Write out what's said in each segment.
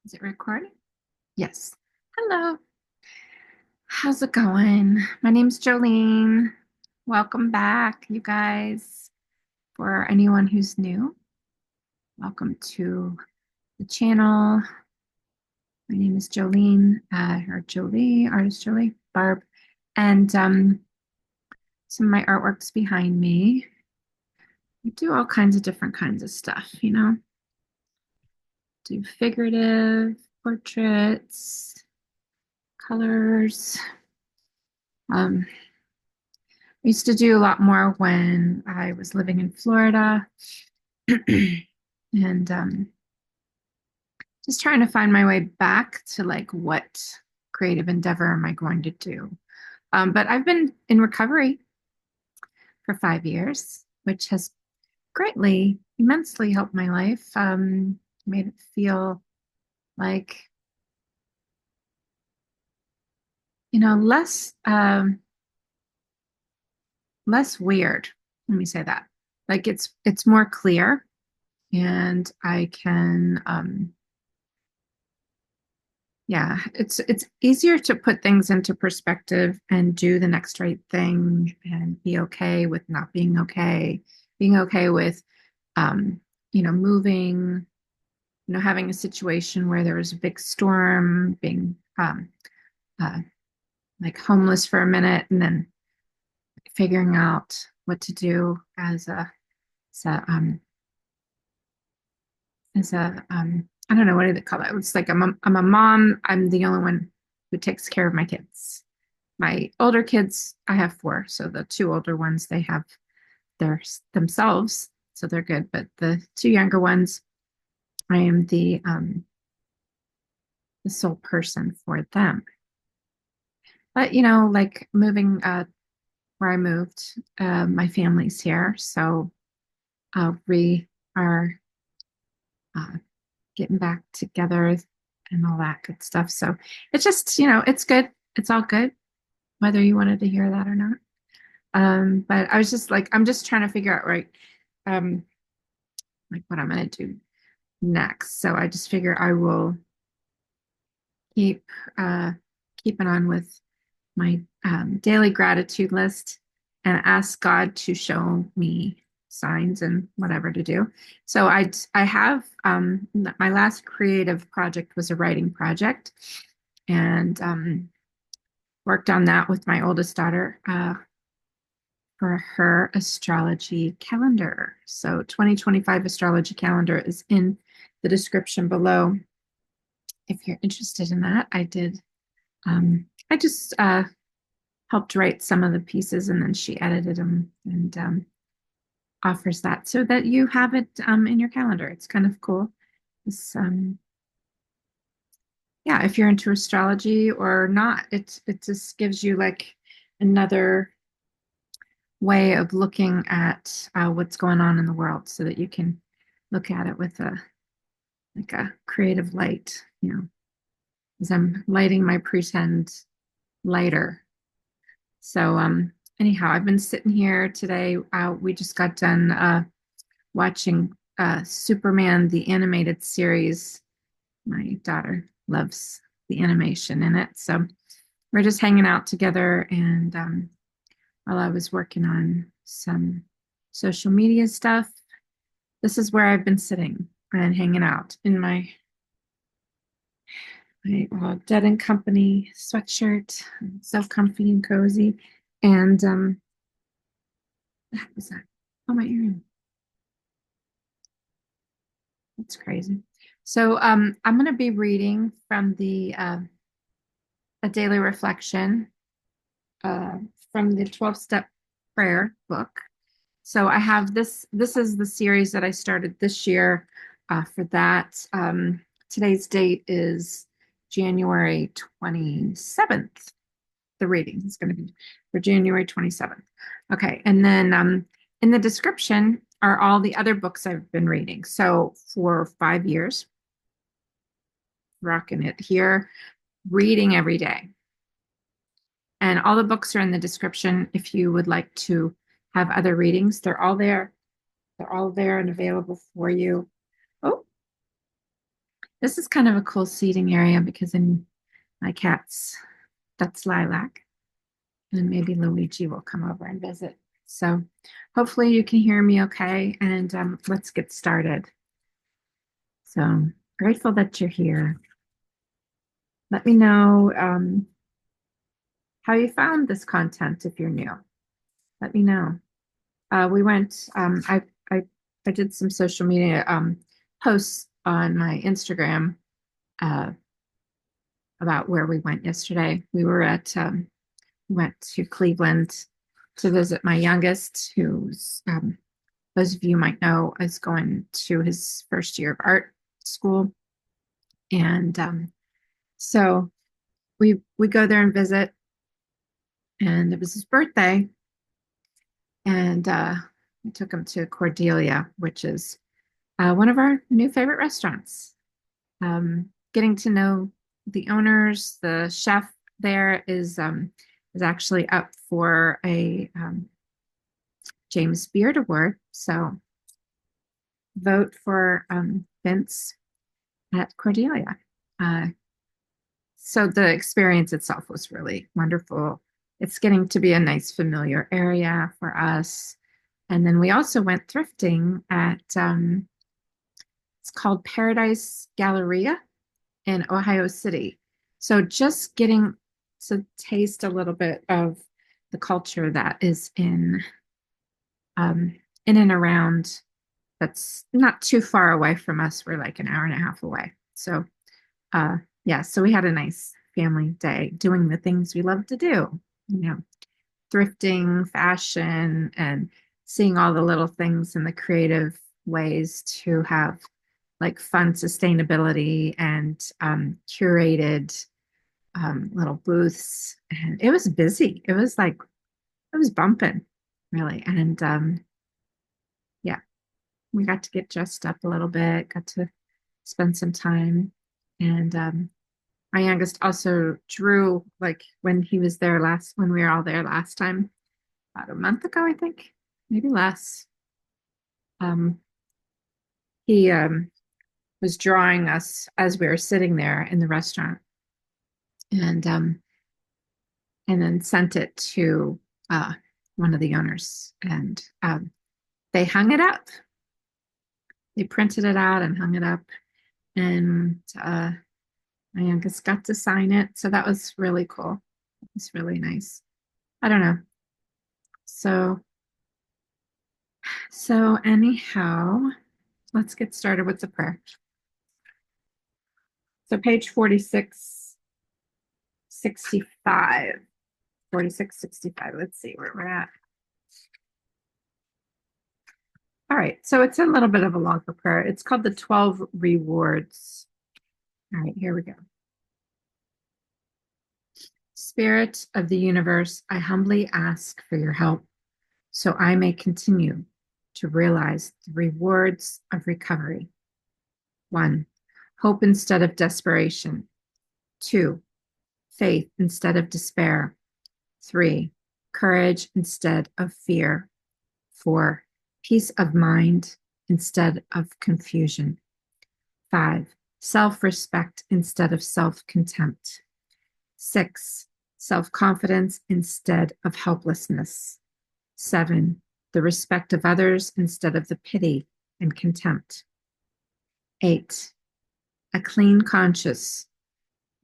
Is it recording? Yes. Hello. How's it going? My name's Jolene. Welcome back, you guys. For anyone who's new, welcome to the channel. My name is Jolene, or Jolie, artist Jolie, Barb. And some of my artwork's behind me. We do all kinds of different kinds of stuff, Do figurative, portraits, colors. I used to do a lot more when I was living in Florida and just trying to find my way back to like what creative endeavor am I going to do. But I've been in recovery for 5 years, which has greatly, immensely helped my life. Made it feel like, less less weird. Let me say that. Like it's more clear and I can yeah, it's easier to put things into perspective and do the next right thing and be okay with not being okay with moving, having a situation where there was a big storm, being uh, like homeless for a minute and then figuring out what to do as a I don't know, what do they call it? It's like I'm a mom. I'm the only one who takes care of my kids. My older kids, I have four. So the two older ones, they have their themselves, so they're good. But the two younger ones, I am the sole person for them. But like moving where I moved, my family's here, so we are uh, getting back together and all that good stuff. So it's just, it's good. It's all good, whether you wanted to hear that or not. But I was just like, I'm just trying to figure out, right, um, like what I'm going to do next. So I just figure I will keep uh, keeping on with my daily gratitude list and ask God to show me signs and whatever to do. So I have my last creative project was a writing project, and worked on that with my oldest daughter for her astrology calendar. So 2025 astrology calendar is in the description below. If you're interested in that, I just helped write some of the pieces and then she edited them and offers that so that you have it in your calendar. It's kind of cool. It's, yeah, if you're into astrology or not, it just gives you like another way of looking at what's going on in the world so that you can look at it with a creative light, as I'm lighting my pretend lighter. So anyhow, I've been sitting here today. We just got done watching Superman, the animated series. My daughter loves the animation in it. So we're just hanging out together. And while I was working on some social media stuff, this is where I've been sitting and hanging out in my Dead and Company sweatshirt, so comfy and cozy. And what was that? Oh, my earring. That's crazy. So I'm going to be reading from the A Daily Reflection uh, from the 12-Step Prayer book. So I have this. This is the series that I started this year for that. Today's date is January 27th. The reading is going to be for January 27th. Okay. And then in the description are all the other books I've been reading. So for 5 years, rocking it here, reading every day. And all the books are in the description if you would like to have other readings. They're all there. They're all there and available for you. Oh, This is kind of a cool seating area because in my cat's, that's Lilac, and maybe Luigi will come over and visit. So hopefully you can hear me okay, and let's get started. So grateful that you're here. Let me know how you found this content if you're new. Let me know. We went, I did some social media posts on my Instagram uh, about where we went yesterday. Went to Cleveland to visit my youngest, who's, those of you might know, is going to his first year of art school. And so we go there and visit, and it was his birthday, and we took him to Cordelia, which is one of our new favorite restaurants. Getting to know the owners, the chef there is actually up for a James Beard Award. So vote for Vince at Cordelia. Uh, so the experience itself was really wonderful. It's getting to be a nice familiar area for us. And then we also went thrifting at it's called Paradise Galleria in Ohio City. So just getting to taste a little bit of the culture that is in and around, that's not too far away from us. We're like an hour and a half away. So yeah, so we had a nice family day doing the things we love to do, you know, thrifting, fashion, and seeing all the little things and the creative ways to have like fun sustainability and curated little booths. And it was busy. It was bumping, really. And yeah, we got to get dressed up a little bit, got to spend some time. And my youngest also drew, like when he was there when we were all there last time, about a month ago, I think, maybe less. Um, he was drawing us as we were sitting there in the restaurant, and then sent it to one of the owners, and they hung it up. They printed it out and hung it up, and my youngest got to sign it, so that was really cool. It's really nice. I don't know. So anyhow, let's get started with the prayer. So page 46, 65. 46, 65. Let's see where we're at. All right, so it's a little bit of a longer prayer. It's called the 12 Rewards. All right, here we go. Spirit of the universe, I humbly ask for your help so I may continue to realize the rewards of recovery. 1. Hope instead of desperation. 2. Faith instead of despair. 3. Courage instead of fear. 4. Peace of mind instead of confusion. 5. Self-respect instead of self-contempt. 6. Self-confidence instead of helplessness. 7. The respect of others instead of the pity and contempt. 8. A clean conscience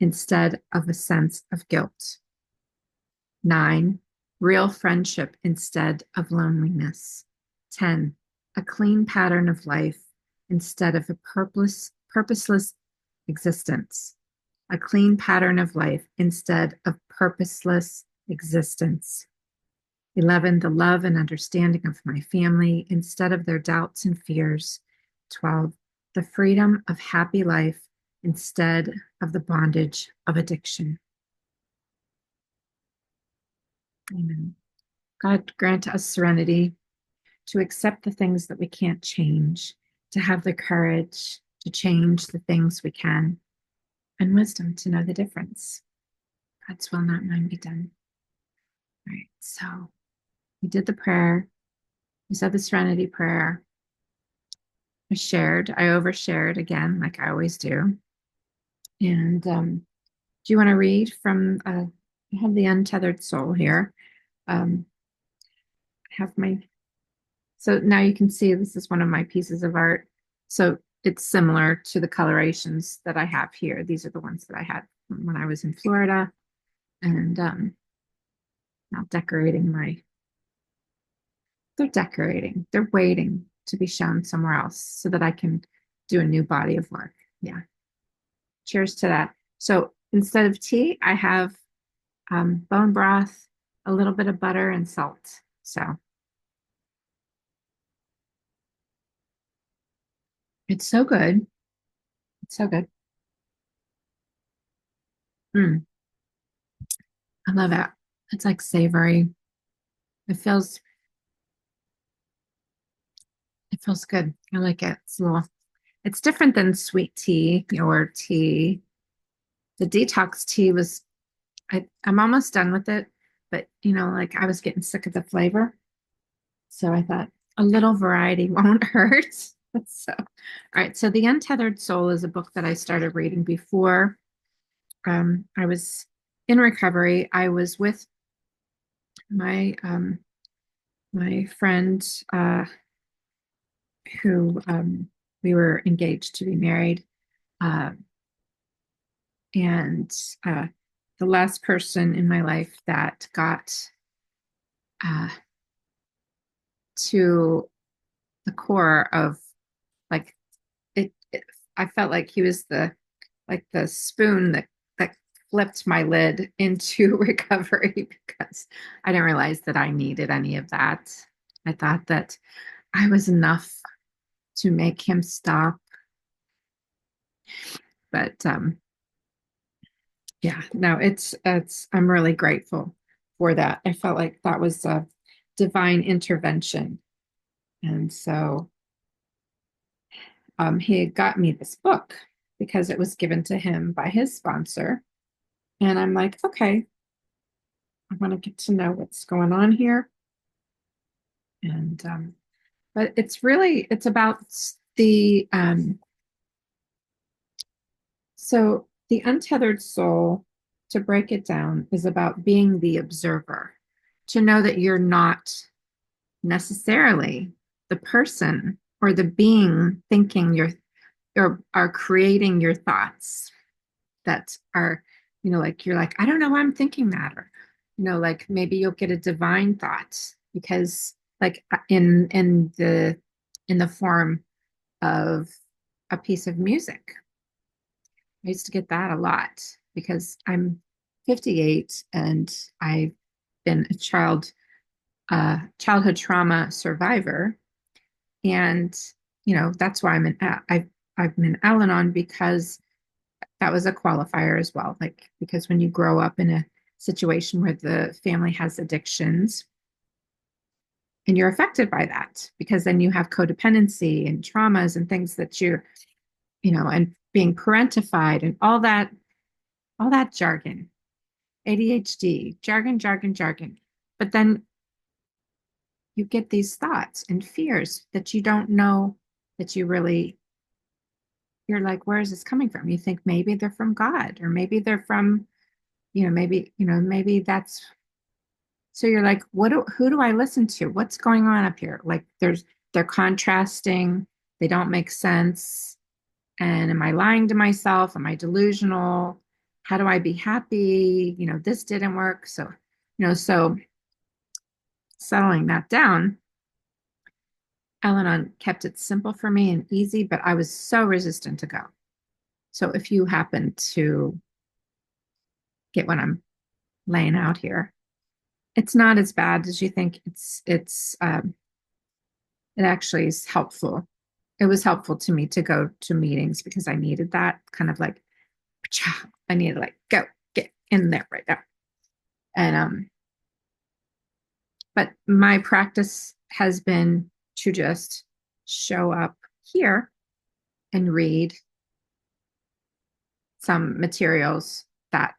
instead of a sense of guilt. 9. Real friendship instead of loneliness. 10. A clean pattern of life instead of a purposeless existence. A clean pattern of life instead of purposeless existence. 11. The love and understanding of my family instead of their doubts and fears. 12. The freedom of happy life instead of the bondage of addiction. Amen. God, grant us serenity to accept the things that we can't change, to have the courage to change the things we can, and wisdom to know the difference. God's will, not mine, be done. All right, so we did the prayer. We said the serenity prayer. I overshared again, like I always do. And do you want to read from, I have the Untethered Soul here. Um, I have my, so now you can see this is one of my pieces of art. So it's similar to the colorations that I have here. These are the ones that I had when I was in Florida. And now decorating my, they're decorating, they're waiting to be shown somewhere else so that I can do a new body of work. Yeah. Cheers to that. So instead of tea, I have bone broth, a little bit of butter, and salt. So it's so good. It's so good. Mm, I love it. It's like savory. It feels it feels good. I like it. It's a little it's different than sweet tea or tea. The detox tea was I'm almost done with it, but like I was getting sick of the flavor. So I thought a little variety won't hurt. So, all right. So The Untethered Soul is a book that I started reading before I was in recovery. I was with my my friend who we were engaged to be married, uh, and uh, the last person in my life that got uh, to the core of like it. I felt like he was the spoon that flipped my lid into recovery because I didn't realize that I needed any of that. I thought that I was enough to make him stop. But yeah, no, it's I'm really grateful for that. I felt like that was a divine intervention. And so he had got me this book because it was given to him by his sponsor. And I'm like, okay, I want to get to know what's going on here. And but it's about the so the untethered soul, to break it down, is about being the observer, to know that you're not necessarily the person or the being thinking your or are creating your thoughts that are, like you're like, I don't know why I'm thinking that, or like maybe you'll get a divine thought because like in the form of a piece of music. I used to get that a lot because I'm 58 and I've been a childhood trauma survivor, and that's why I'm in Al-anon, because that was a qualifier as well. Like, because when you grow up in a situation where the family has addictions and you're affected by that, because then you have codependency and traumas and things that and being parentified and all that jargon, ADHD, jargon, jargon, jargon. But then you get these thoughts and fears that you don't know that you're like, where is this coming from? You think maybe they're from God, or maybe they're from, maybe that's, so you're like, who do I listen to? What's going on up here? Like they're contrasting, they don't make sense. And am I lying to myself? Am I delusional? How do I be happy? This didn't work. So settling that down, Al-anon kept it simple for me and easy, but I was so resistant to go. So if you happen to get what I'm laying out here, it's not as bad as you think. It actually is helpful. It was helpful to me to go to meetings because I needed that kind of like, I needed to like go get in there right now. And but my practice has been to just show up here and read some materials that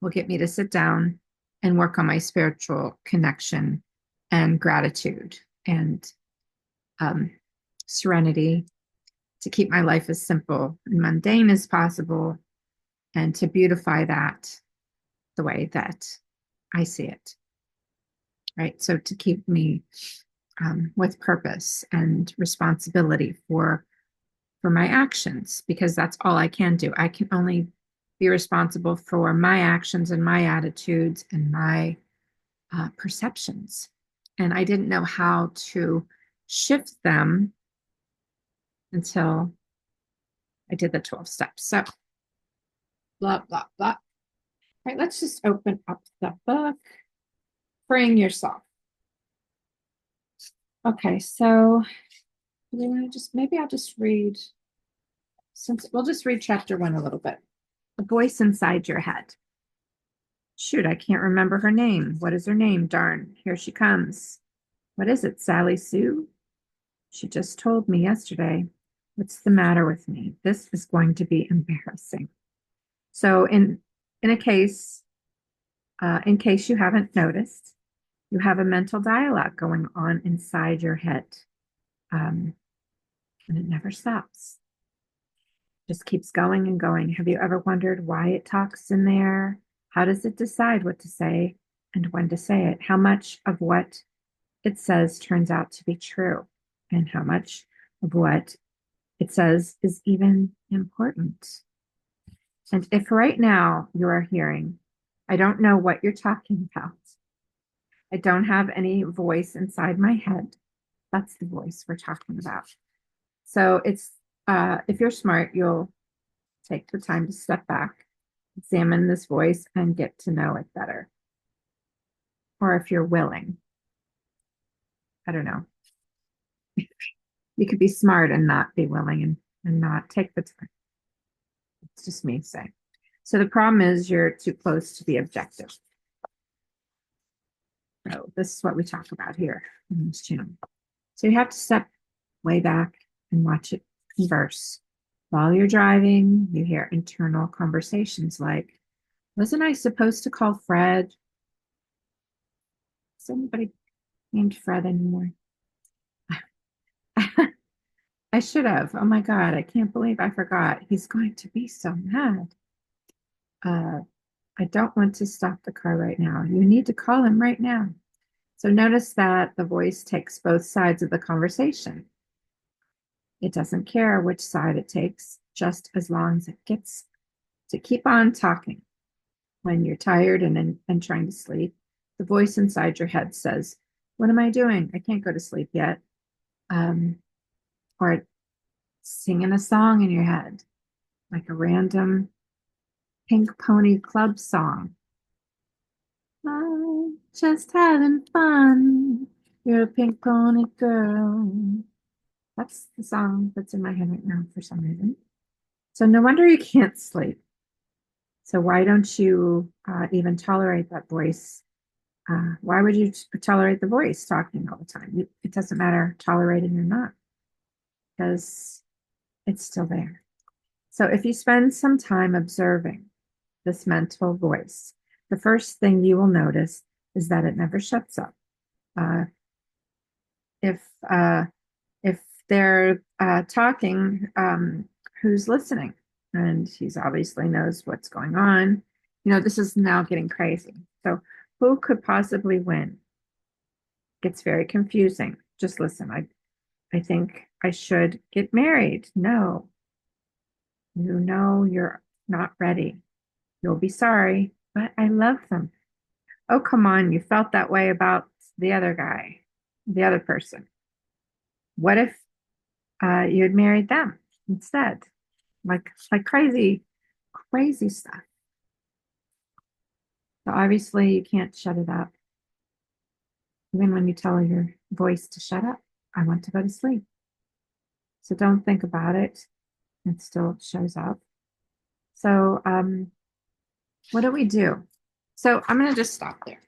will get me to sit down and work on my spiritual connection and gratitude and um, serenity, to keep my life as simple and mundane as possible and to beautify that the way that I see it, right? So to keep me with purpose and responsibility for my actions, because that's all I can do. I can only be responsible for my actions and my attitudes and my perceptions. And I didn't know how to shift them until I did the 12 steps. So, blah, blah, blah. All right, let's just open up the book. Freeing yourself. Okay, so you want to just maybe I'll just read, since we'll just read chapter 1 a little bit. The voice inside your head. Shoot, I can't remember her name. What is her name? Darn, here she comes. What is it, Sally Sue? She just told me yesterday. What's the matter with me? This is going to be embarrassing. So in a case, in case you haven't noticed, you have a mental dialogue going on inside your head. And it never stops. Just keeps going and going. Have you ever wondered why it talks in there? How does it decide what to say and when to say it? How much of what it says turns out to be true? And how much of what it says is even important? And if right now you are hearing, I don't know what you're talking about. I don't have any voice inside my head. That's the voice we're talking about. So it's, if you're smart, you'll take the time to step back, examine this voice, and get to know it better. Or if you're willing, I don't know. You could be smart and not be willing and not take the time. It's just me saying. So the problem is you're too close to the objective. So this is what we talk about here in this channel. So you have to step way back and watch it converse. While you're driving, you hear internal conversations like, wasn't I supposed to call Fred? Is anybody named Fred anymore? I should have. Oh my God, I can't believe I forgot. He's going to be so mad. I don't want to stop the car right now. You need to call him right now. So notice that the voice takes both sides of the conversation. It doesn't care which side it takes, just as long as it gets to keep on talking. When you're tired and trying to sleep, the voice inside your head says, what am I doing? I can't go to sleep yet. Or singing a song in your head, like a random Pink Pony Club song. I'm just having fun. You're a pink pony girl. That's the song that's in my head right now for some reason. So no wonder you can't sleep. So why don't you even tolerate that voice? Why would you tolerate the voice talking all the time? It doesn't matter tolerating or not, because it's still there. So if you spend some time observing this mental voice, the first thing you will notice is that it never shuts up. Uh, if uh, if they're talking, who's listening? And he's obviously knows what's going on. You know, this is now getting crazy. So who could possibly win? Gets very confusing. Just listen. I think I should get married. No, you know you're not ready. You'll be sorry, but I love them. Oh, come on. You felt that way about the other guy, the other person. What if you had married them instead? Like crazy, crazy stuff. So obviously you can't shut it up. Even when you tell your voice to shut up, I want to go to sleep. So don't think about it. It still shows up. So what do we do? So I'm going to just stop there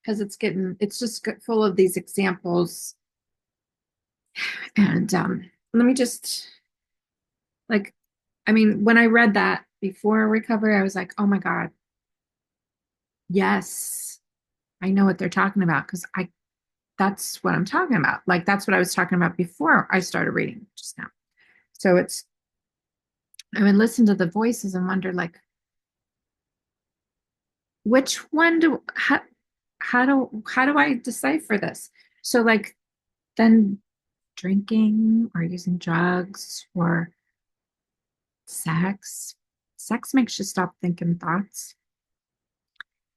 because it's just full of these examples. And let me just, like, I mean, when I read that before recovery, I was like, oh my God, yes, I know what they're talking about, because that's what I'm talking about. Like, that's what I was talking about before I started reading just now. So I would listen to the voices and wonder like, which one do, how do I decipher this? So like then drinking or using drugs or sex. Sex makes you stop thinking thoughts.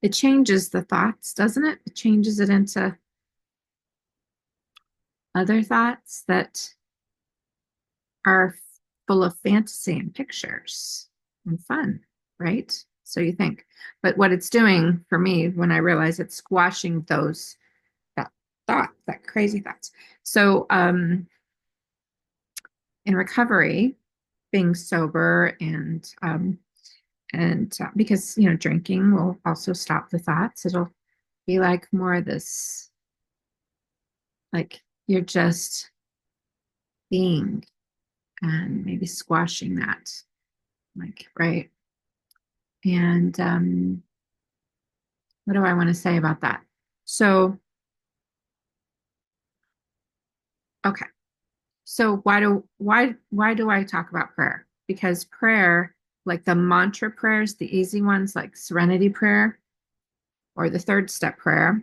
It changes the thoughts, doesn't it? It changes it into other thoughts that are full of fantasy and pictures and fun, right? So you think. But what it's doing for me when I realize it's squashing that thought, that crazy thoughts. So in recovery, being sober and because drinking will also stop the thoughts. It'll be like more of this, like you're just being and maybe squashing that, like right. And what do I want to say about that? So okay, so why do I talk about prayer? Because prayer, like the mantra prayers, the easy ones like serenity prayer or the third step prayer,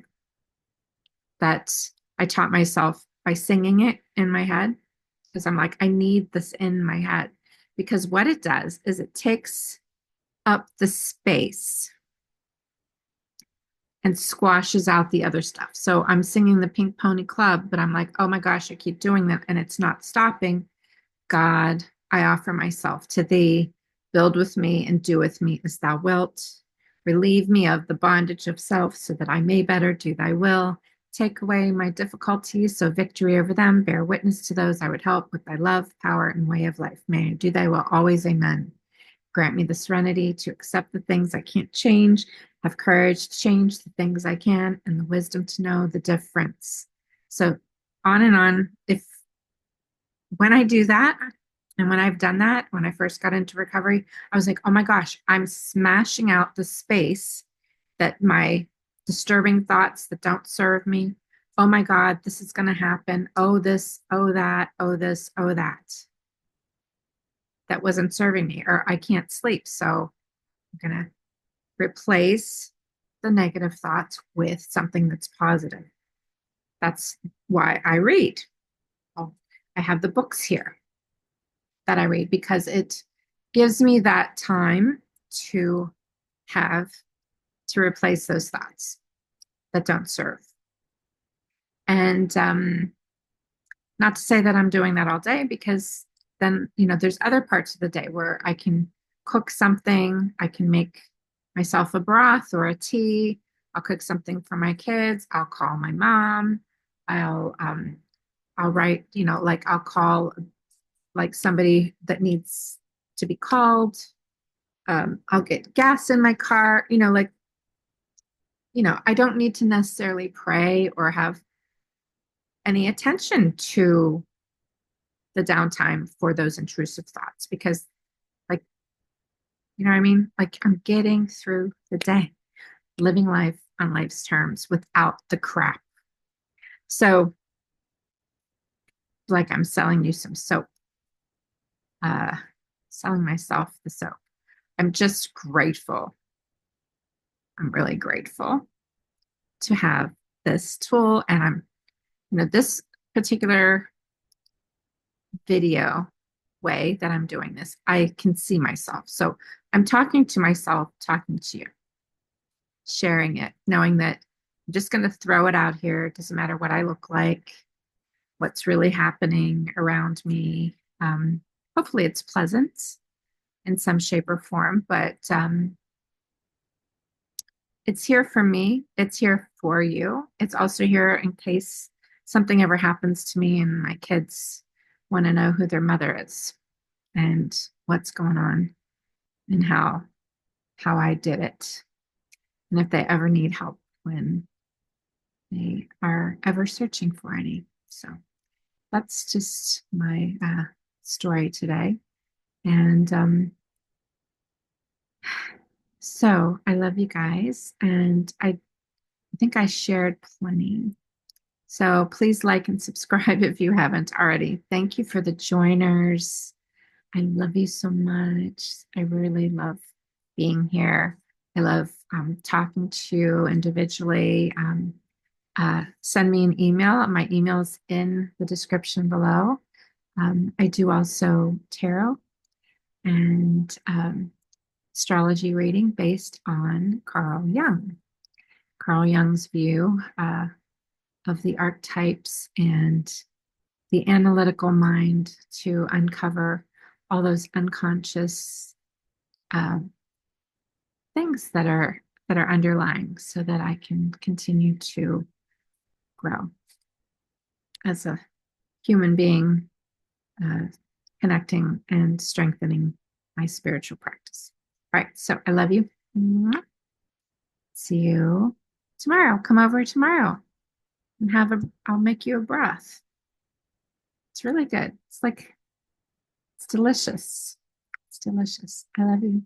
that I taught myself by singing it in my head because I'm like, I need this in my head. Because what it does is it takes up the space and squashes out the other stuff. So I'm singing the Pink Pony Club, but I'm like, oh my gosh, I keep doing that and it's not stopping. God, I offer myself to thee. Build with me and do with me as thou wilt. Relieve me of the bondage of self so that I may better do thy will. Take away my difficulties, so victory over them. Bear witness to those I would help with thy love, power, and way of life. May I do thy will always. Amen. Grant me the serenity to accept the things I can't change, have courage to change the things I can, and the wisdom to know the difference. So on and on. If when I do that, and when I've done that, when I first got into recovery, I was like, oh my gosh, I'm smashing out the space that my disturbing thoughts that don't serve me. Oh my God, this is going to happen. Oh, this, oh, that, oh, this, oh, that. That wasn't serving me, or I can't sleep. So I'm going to replace the negative thoughts with something that's positive. That's why I read. Oh, I have the books here that I read because it gives me that time to have to replace those thoughts that don't serve. And not to say that I'm doing that all day because then, there's other parts of the day where I can cook something, I can make myself a broth or a tea, I'll cook something for my kids, I'll call my mom, I'll write, like I'll call like somebody that needs to be called. I'll get gas in my car, like, I don't need to necessarily pray or have any attention to the downtime for those intrusive thoughts because, like, you know what I mean? Like, I'm getting through the day, living life on life's terms without the crap. So, like, I'm selling you some soap, uh, selling myself the soap. I'm just grateful. I'm really grateful to have this tool. And this particular video way that I'm doing this, I can see myself. So I'm talking to myself, talking to you, sharing it, knowing that I'm just going to throw it out here. It doesn't matter what I look like, what's really happening around me. Hopefully it's pleasant in some shape or form, but it's here for me. It's here for you. It's also here in case something ever happens to me and my kids want to know who their mother is and what's going on and how I did it. And if they ever need help when they are ever searching for any. So that's just my story today. And so I love you guys. And I think I shared plenty. So please like and subscribe if you haven't already. Thank you for the joiners. I love you so much. I really love being here. I love talking to you individually. Send me an email. My email is in the description below. I do also tarot and astrology reading based on Carl Jung. Carl Jung's view of the archetypes and the analytical mind to uncover all those unconscious uh, things that are underlying so that I can continue to grow as a human being, uh, connecting and strengthening my spiritual practice. All right, so I love you. See you tomorrow. Come over tomorrow and I'll make you a broth. It's really good. It's delicious. It's delicious. I love you.